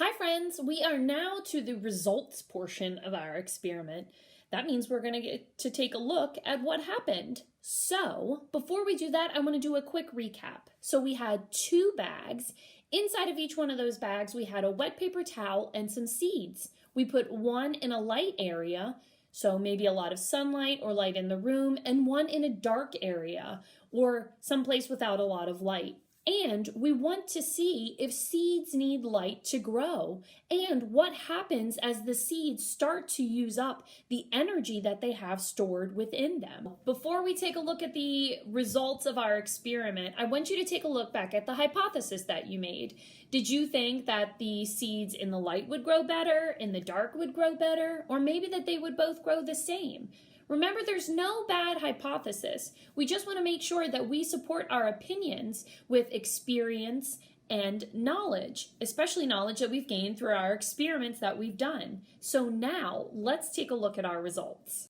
Hi friends, we are now to the results portion of our experiment. That means we're going to get to take a look at what happened. So, before we do that, I want to do a quick recap. So we had two bags. Inside of each one of those bags, we had a wet paper towel and some seeds. We put one in a light area, so maybe a lot of sunlight or light in the room, and one in a dark area or someplace without a lot of light. And we want to see if seeds need light to grow and what happens as the seeds start to use up the energy that they have stored within them. Before we take a look at the results of our experiment, I want you to take a look back at the hypothesis that you made. Did you think that the seeds in the light would grow better, in the dark would grow better, or maybe that they would both grow the same? Remember, there's no bad hypothesis. We just want to make sure that we support our opinions with experience and knowledge, especially knowledge that we've gained through our experiments that we've done. So now, let's take a look at our results.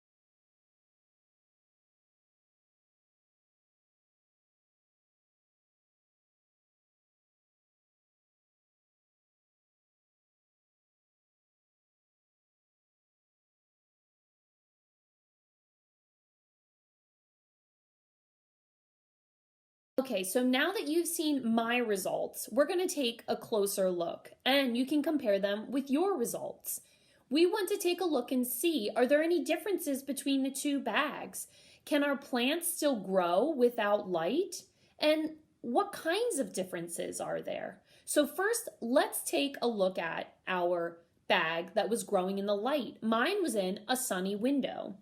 Okay, so now that you've seen my results, we're going to take a closer look and you can compare them with your results. We want to take a look and see, are there any differences between the two bags? Can our plants still grow without light? And what kinds of differences are there? So first, let's take a look at our bag that was growing in the light. Mine was in a sunny window.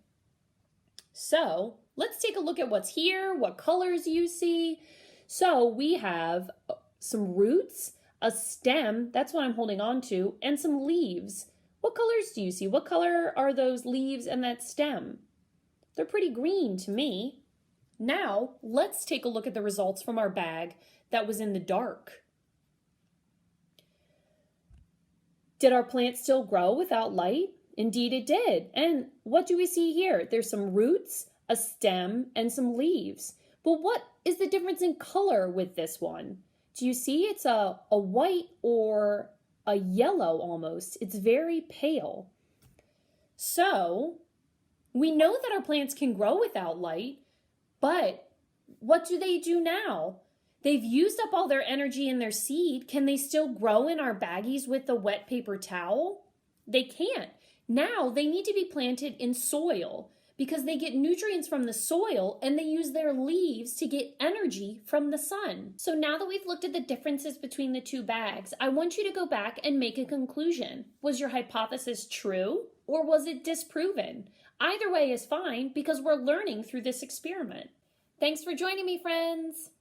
So let's take a look at what's here, what colors you see. So we have some roots, a stem, that's what I'm holding on to, and some leaves. What colors do you see? What color are those leaves and that stem? They're pretty green to me. Now, let's take a look at the results from our bag that was in the dark. Did our plant still grow without light? Indeed it did. And what do we see here? There's some roots, a stem, and some leaves. But what is the difference in color with this one? Do you see it's a white or a yellow almost? It's very pale. So we know that our plants can grow without light, but what do they do now? They've used up all their energy in their seed. Can they still grow in our baggies with the wet paper towel? They can't. Now they need to be planted in soil because they get nutrients from the soil and they use their leaves to get energy from the sun. So now that we've looked at the differences between the two bags, I want you to go back and make a conclusion. Was your hypothesis true or was it disproven? Either way is fine because we're learning through this experiment. Thanks for joining me, friends.